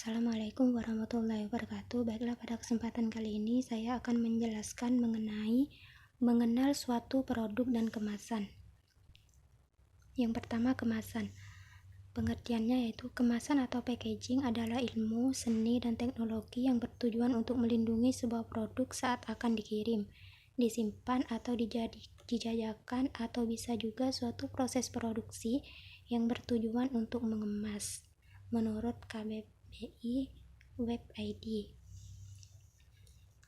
Assalamualaikum warahmatullahi wabarakatuh. Baiklah, pada kesempatan kali ini saya akan menjelaskan mengenal suatu produk dan kemasan. Yang pertama, kemasan. Pengertiannya yaitu kemasan atau packaging adalah ilmu, seni, dan teknologi yang bertujuan untuk melindungi sebuah produk saat akan dikirim, disimpan, atau dijajakan, atau bisa juga suatu proses produksi yang bertujuan untuk mengemas, menurut KBBI Web ID.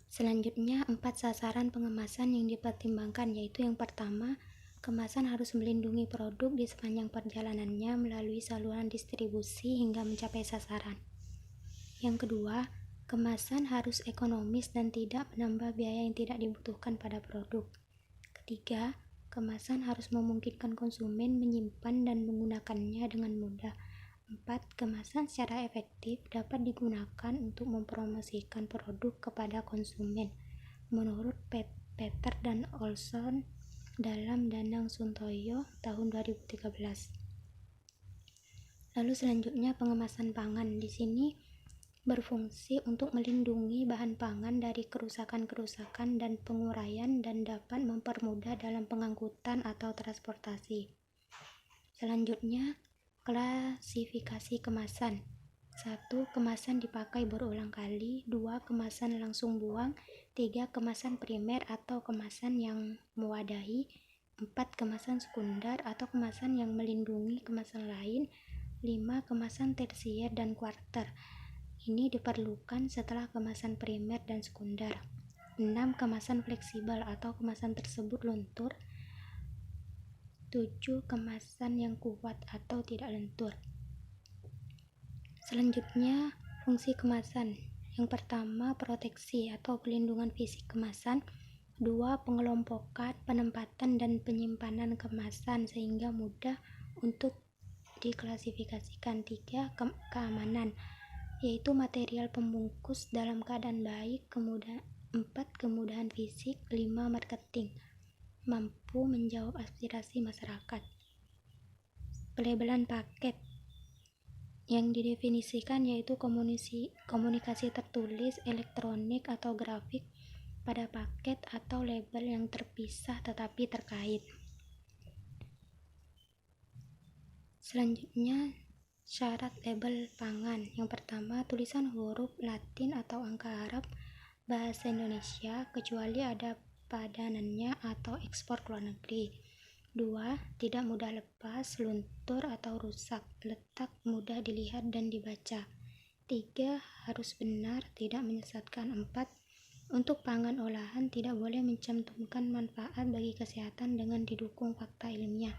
Selanjutnya, 4 sasaran pengemasan yang dipertimbangkan, yaitu yang pertama, kemasan harus melindungi produk di sepanjang perjalanannya melalui saluran distribusi hingga mencapai sasaran. Yang kedua, kemasan harus ekonomis dan tidak menambah biaya yang tidak dibutuhkan pada produk. Ketiga, kemasan harus memungkinkan konsumen menyimpan dan menggunakannya dengan mudah. 4. Kemasan secara efektif dapat digunakan untuk mempromosikan produk kepada konsumen, menurut Peter dan Olson dalam Danang Suntoyo tahun 2013. Lalu selanjutnya, pengemasan pangan. Di sini berfungsi untuk melindungi bahan pangan dari kerusakan-kerusakan dan penguraian dan dapat mempermudah dalam pengangkutan atau transportasi. Selanjutnya, klasifikasi kemasan. 1. Kemasan dipakai berulang kali. 2. Kemasan langsung buang. 3. Kemasan primer atau kemasan yang mewadahi. 4. Kemasan sekunder atau kemasan yang melindungi kemasan lain. 5. Kemasan tersier dan kuarter. Ini diperlukan setelah kemasan primer dan sekunder. 6. Kemasan fleksibel atau kemasan tersebut luntur. 7. Kemasan yang kuat atau tidak lentur. Selanjutnya, fungsi kemasan. Yang pertama, proteksi atau pelindungan fisik kemasan. 2. Pengelompokan, penempatan, dan penyimpanan kemasan sehingga mudah untuk diklasifikasikan. 3. Keamanan, yaitu material pembungkus dalam keadaan baik. 4. Kemudahan fisik. 5. Marketing, mampu menjawab aspirasi masyarakat. Pelabelan paket yang didefinisikan yaitu komunikasi tertulis, elektronik, atau grafik pada paket atau label yang terpisah tetapi terkait. Selanjutnya, syarat label pangan. Yang pertama, tulisan huruf Latin atau angka Arab bahasa Indonesia kecuali ada padanannya atau ekspor ke luar negeri. 2. Tidak mudah lepas, luntur, atau rusak, letak mudah dilihat dan dibaca. 3. Harus benar, tidak menyesatkan. 4. Untuk pangan olahan tidak boleh mencantumkan manfaat bagi kesehatan dengan didukung fakta ilmiah.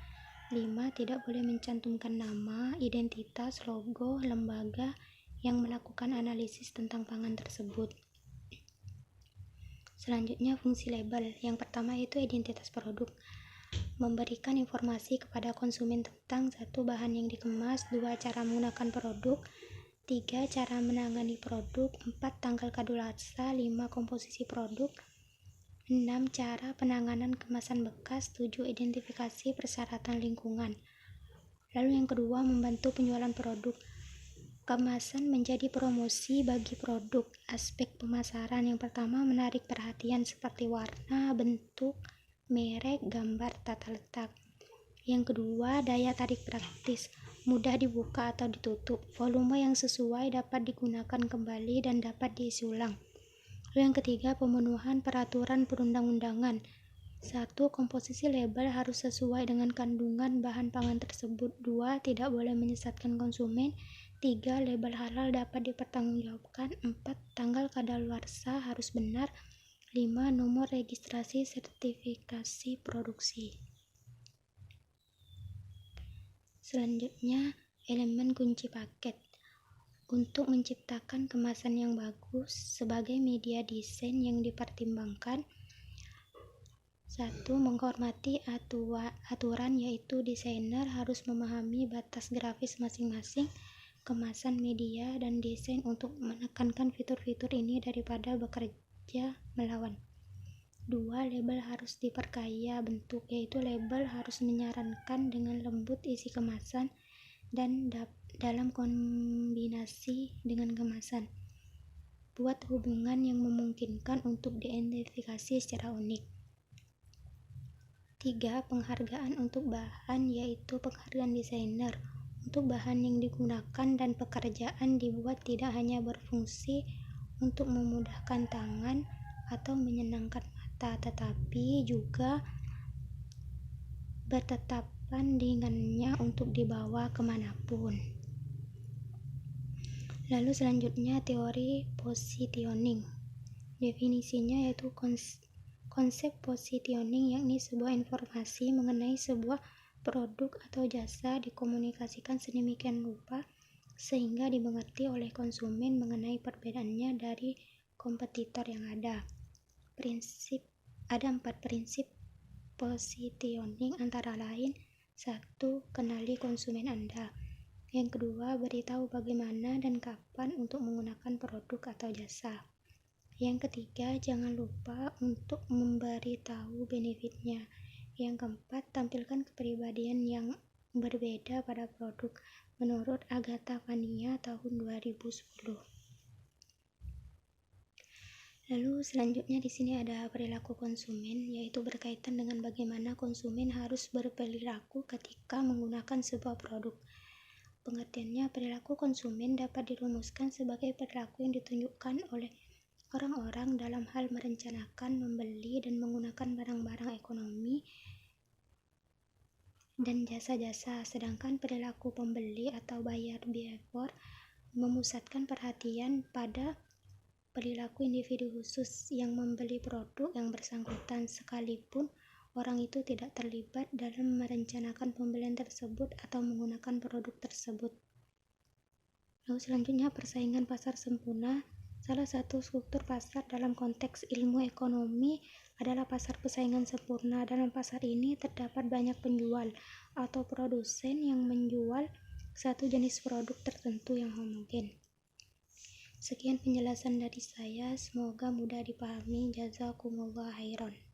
5. Tidak boleh mencantumkan nama, identitas, logo, lembaga yang melakukan analisis tentang pangan tersebut. Selanjutnya, fungsi label. Yang pertama yaitu identitas produk. Memberikan informasi kepada konsumen tentang 1. Bahan yang dikemas. 2. Cara menggunakan produk. 3. Cara menangani produk. 4. Tanggal kadaluarsa. 5. Komposisi produk. 6. Cara penanganan kemasan bekas. 7. Identifikasi persyaratan lingkungan. Lalu yang kedua, membantu penjualan produk. Kemasan menjadi promosi bagi produk. Aspek pemasaran. Yang pertama, menarik perhatian seperti warna, bentuk, merek, gambar, tata letak. Yang kedua, daya tarik praktis, mudah dibuka atau ditutup, volume yang sesuai, dapat digunakan kembali dan dapat diisi ulang. Lalu yang ketiga, pemenuhan peraturan perundang-undangan. 1. Komposisi label harus sesuai dengan kandungan bahan pangan tersebut. 2. Tidak boleh menyesatkan konsumen. 3. Label halal dapat dipertanggungjawabkan. 4. Tanggal kadaluarsa harus benar. 5. Nomor registrasi sertifikasi produksi. Selanjutnya, elemen kunci paket. Untuk menciptakan kemasan yang bagus sebagai media desain yang dipertimbangkan. 1. Menghormati aturan, yaitu desainer harus memahami batas grafis masing-masing kemasan, media, dan desain untuk menekankan fitur-fitur ini daripada bekerja melawan. 2. Label harus diperkaya bentuk, yaitu label harus menyarankan dengan lembut isi kemasan dan dalam kombinasi dengan kemasan. Buat hubungan yang memungkinkan untuk diidentifikasi secara unik. 3. Penghargaan untuk bahan, yaitu penghargaan desainer untuk bahan yang digunakan dan pekerjaan dibuat tidak hanya berfungsi untuk memudahkan tangan atau menyenangkan mata, tetapi juga bertetapan dengannya untuk dibawa kemanapun. Lalu selanjutnya teori positioning. Definisinya yaitu konsep positioning, yakni sebuah informasi mengenai sebuah produk atau jasa dikomunikasikan sedemikian rupa sehingga dimengerti oleh konsumen mengenai perbedaannya dari kompetitor yang ada. Ada 4 prinsip positioning, antara lain: 1. Kenali konsumen Anda. Yang kedua, beritahu bagaimana dan kapan untuk menggunakan produk atau jasa. Yang ketiga, jangan lupa untuk memberitahu benefitnya. Yang keempat, tampilkan kepribadian yang berbeda pada produk menurut Agatha Vania tahun 2010. Lalu selanjutnya di sini ada perilaku konsumen, yaitu berkaitan dengan bagaimana konsumen harus berperilaku ketika menggunakan sebuah produk. Pengertiannya, perilaku konsumen dapat dirumuskan sebagai perilaku yang ditunjukkan oleh orang-orang dalam hal merencanakan, membeli, dan menggunakan barang-barang ekonomi dan jasa-jasa, sedangkan perilaku pembeli atau buyer behavior memusatkan perhatian pada perilaku individu khusus yang membeli produk yang bersangkutan, sekalipun orang itu tidak terlibat dalam merencanakan pembelian tersebut atau menggunakan produk tersebut. Lalu selanjutnya, persaingan pasar sempurna. Salah satu struktur pasar dalam konteks ilmu ekonomi adalah pasar persaingan sempurna. Dalam pasar ini terdapat banyak penjual atau produsen yang menjual satu jenis produk tertentu yang homogen. Sekian penjelasan dari saya, semoga mudah dipahami. Jazakumullah khairan.